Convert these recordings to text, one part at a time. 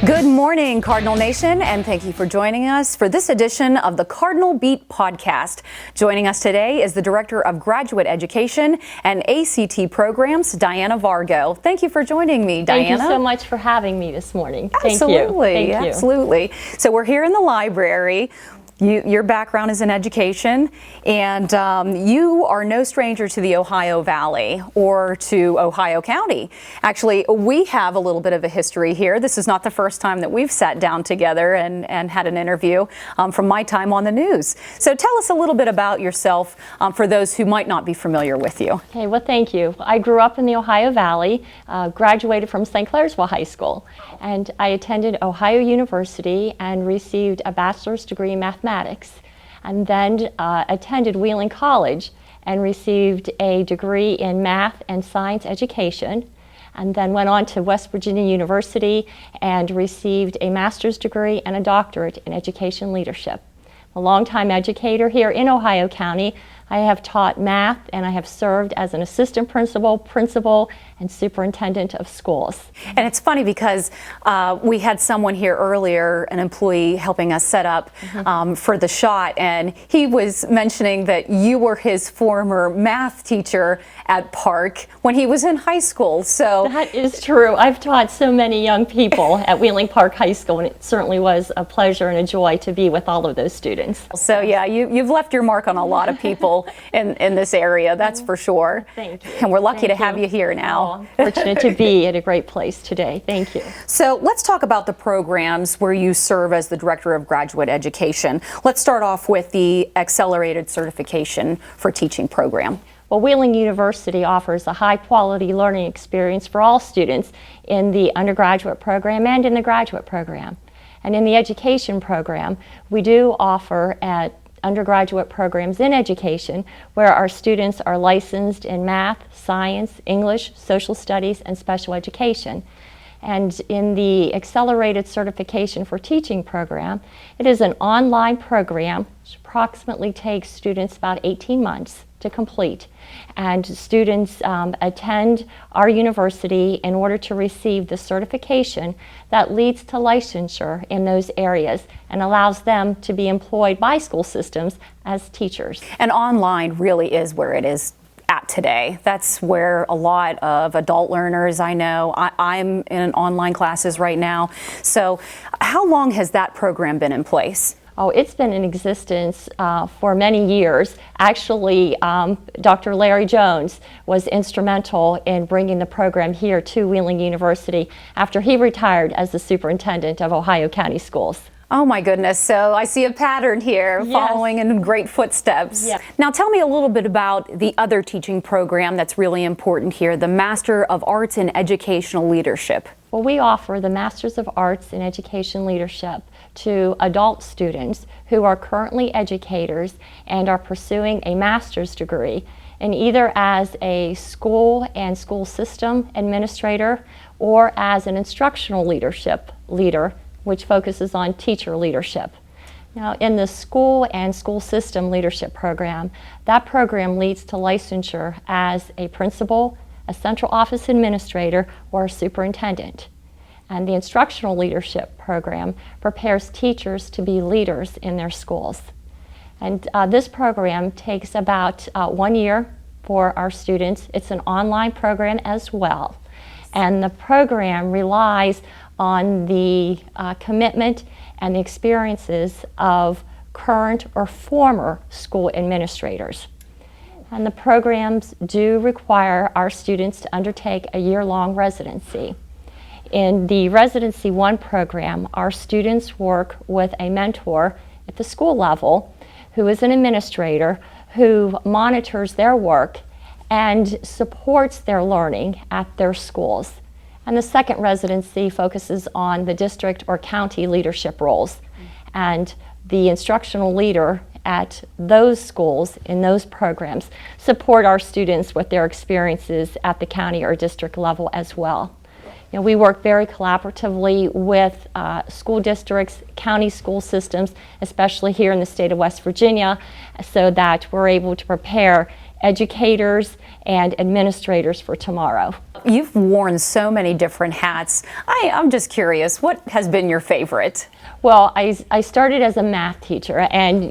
Good morning, Cardinal Nation, and thank you for joining us for this edition of the Cardinal Beat podcast. Joining us today is the Director of Graduate Education and ACT Programs, Dianna Vargo. Thank you for joining me, Dianna. Thank you so much for having me this morning. Absolutely, Thank you. Absolutely. So we're here in the library. Your background is in education, and you are no stranger to the Ohio Valley or to Ohio County. Actually, we have a little bit of a history here. This is not the first time that we've sat down together and had an interview from my time on the news. So tell us a little bit about yourself for those who might not be familiar with you. Okay, well, thank you. I grew up in the Ohio Valley, graduated from St. Clairsville High School, and I attended Ohio University and received a bachelor's degree in mathematics. And then attended Wheeling College and received a degree in math and science education, and then went on to West Virginia University and received a master's degree and a doctorate in education leadership. I'm a longtime educator here in Ohio County. I have taught math, and I have served as an assistant principal, principal, and superintendent of schools. And it's funny because we had someone here earlier, an employee helping us set up for the shot, and he was mentioning that you were his former math teacher at Park when he was in high school. So that is true. I've taught so many young people at Wheeling Park High School, and it certainly was a pleasure and a joy to be with all of those students. So yeah, you've left your mark on a lot of people in this area, that's for sure. Thank you. And we're lucky to have you here now. Oh, I'm fortunate to be at a great place today. Thank you. So let's talk about the programs where you serve as the Director of Graduate Education. Let's start off with the Accelerated Certification for Teaching program. Well, Wheeling University offers a high-quality learning experience for all students in the undergraduate program and in the graduate program. And in the education program, we do offer at undergraduate programs in education where our students are licensed in math, science, English, social studies, and special education. And in the Accelerated Certification for Teaching program, it is an online program which approximately takes students about 18 months to complete. And students attend our university in order to receive the certification that leads to licensure in those areas and allows them to be employed by school systems as teachers. And online really is where it is at today. That's where a lot of adult learners, I know, I'm in online classes right now. So how long has that program been in place? Oh, it's been in existence for many years. Actually, Dr. Larry Jones was instrumental in bringing the program here to Wheeling University after he retired as the superintendent of Ohio County Schools. Oh my goodness, so I see a pattern here, yes, following in great footsteps. Yes. Now tell me a little bit about the other teaching program that's really important here, the Master of Arts in Educational Leadership. Well, we offer the Masters of Arts in Education Leadership to adult students who are currently educators and are pursuing a master's degree in either as a school and school system administrator or as an instructional leadership leader, which focuses on teacher leadership. Now, in the school and school system leadership program, that program leads to licensure as a principal, a central office administrator, or a superintendent. And the instructional leadership program prepares teachers to be leaders in their schools. And this program takes about 1 year for our students. It's an online program as well. And the program relies on the commitment and the experiences of current or former school administrators. And the programs do require our students to undertake a year-long residency. In the Residency 1 program, our students work with a mentor at the school level who is an administrator who monitors their work and supports their learning at their schools. And the second residency focuses on the district or county leadership roles. And the instructional leader at those schools, in those programs, support our students with their experiences at the county or district level as well. You know, we work very collaboratively with school districts, county school systems, especially here in the state of West Virginia, so that we're able to prepare educators and administrators for tomorrow. You've worn so many different hats. I'm just curious, what has been your favorite? Well, I started as a math teacher, and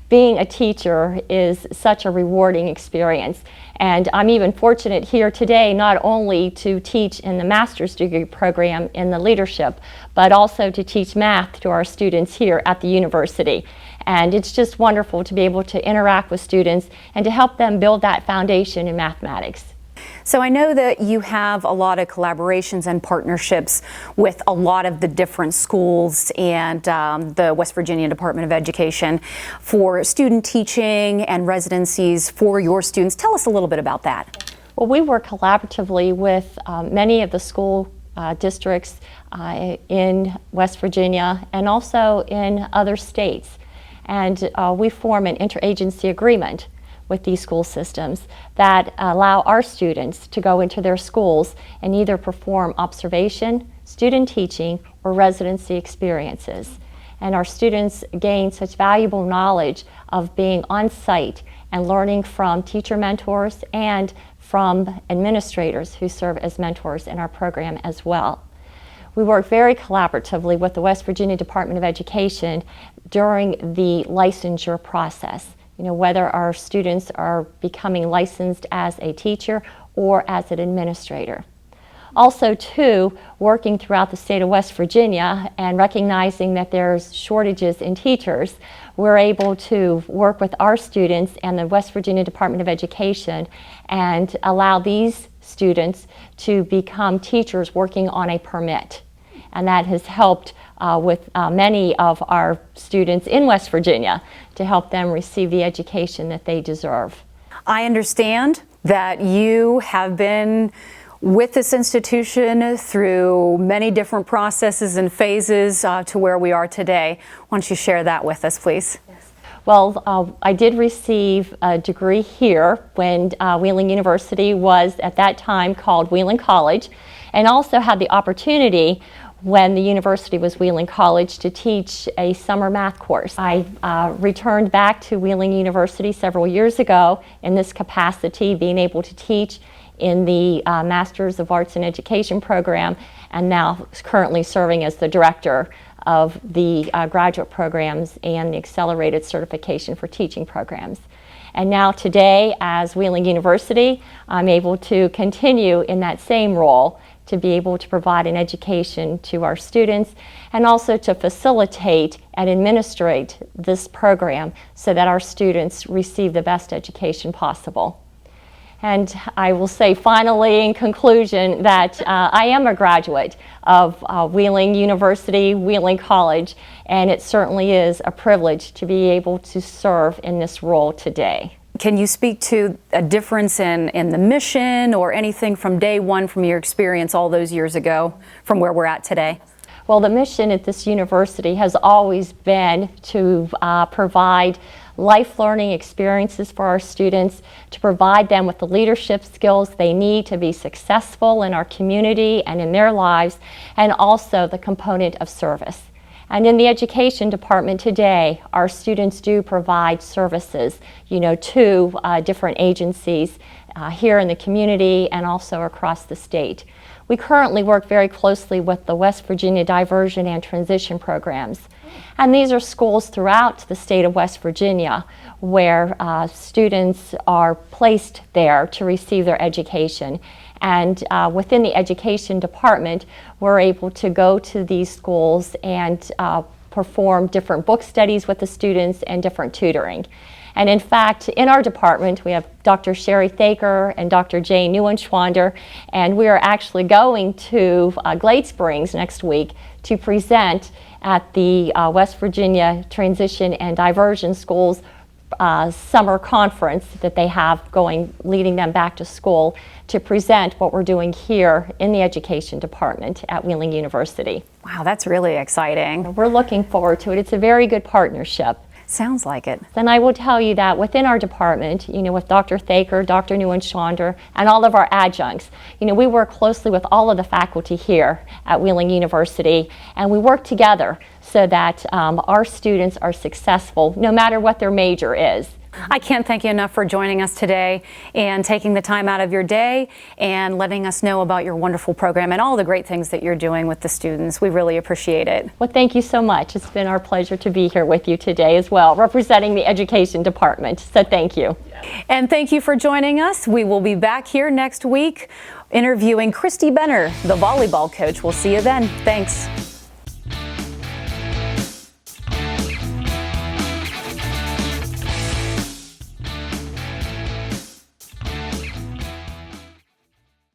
being a teacher is such a rewarding experience. And I'm even fortunate here today not only to teach in the master's degree program in the leadership, but also to teach math to our students here at the university. And it's just wonderful to be able to interact with students and to help them build that foundation in mathematics. So I know that you have a lot of collaborations and partnerships with a lot of the different schools and the West Virginia Department of Education for student teaching and residencies for your students. Tell us a little bit about that. Well, we work collaboratively with many of the school districts in West Virginia and also in other states. And we form an interagency agreement with these school systems that allow our students to go into their schools and either perform observation, student teaching, or residency experiences. And our students gain such valuable knowledge of being on site and learning from teacher mentors and from administrators who serve as mentors in our program as well. We work very collaboratively with the West Virginia Department of Education during the licensure process. Whether our students are becoming licensed as a teacher or as an administrator. Also, too, working throughout the state of West Virginia and recognizing that there's shortages in teachers, we're able to work with our students and the West Virginia Department of Education and allow these students to become teachers working on a permit. And that has helped with many of our students in West Virginia to help them receive the education that they deserve. I understand that you have been with this institution through many different processes and phases to where we are today. Why don't you share that with us, please? Yes. Well, I did receive a degree here when Wheeling University was at that time called Wheeling College, and also had the opportunity when the university was Wheeling College to teach a summer math course. I returned back to Wheeling University several years ago in this capacity, being able to teach in the Masters of Arts in Education program, and now currently serving as the director of the graduate programs and the accelerated certification for teaching programs. And now today, as Wheeling University, I'm able to continue in that same role to be able to provide an education to our students and also to facilitate and administrate this program so that our students receive the best education possible. And I will say finally in conclusion that I am a graduate of Wheeling University, Wheeling College, and it certainly is a privilege to be able to serve in this role today. Can you speak to a difference in the mission or anything from day one from your experience all those years ago from where we're at today? Well, the mission at this university has always been to provide life learning experiences for our students, to provide them with the leadership skills they need to be successful in our community and in their lives, and also the component of service. And in the education department today, our students do provide services, to different agencies here in the community and also across the state. We currently work very closely with the West Virginia Diversion and Transition Programs. And these are schools throughout the state of West Virginia where students are placed there to receive their education. And within the education department, we're able to go to these schools and perform different book studies with the students and different tutoring. And in fact, in our department, we have Dr. Sherry Thaker and Dr. Jay Neuenschwander, and we are actually going to Glade Springs next week to present at the West Virginia Transition and Diversion Schools summer conference that they have going, leading them back to school to present what we're doing here in the education department at Wheeling University. Wow, that's really exciting. We're looking forward to it. It's a very good partnership. Sounds like it. And I will tell you that within our department, with Dr. Thaker, Dr. Neuenschwander, and all of our adjuncts, we work closely with all of the faculty here at Wheeling University, and we work together so that our students are successful no matter what their major is. I can't thank you enough for joining us today and taking the time out of your day and letting us know about your wonderful program and all the great things that you're doing with the students. We really appreciate it. Well, thank you so much. It's been our pleasure to be here with you today as well, representing the education department. So thank you. And thank you for joining us. We will be back here next week interviewing Christy Benner, the volleyball coach. We'll see you then. Thanks.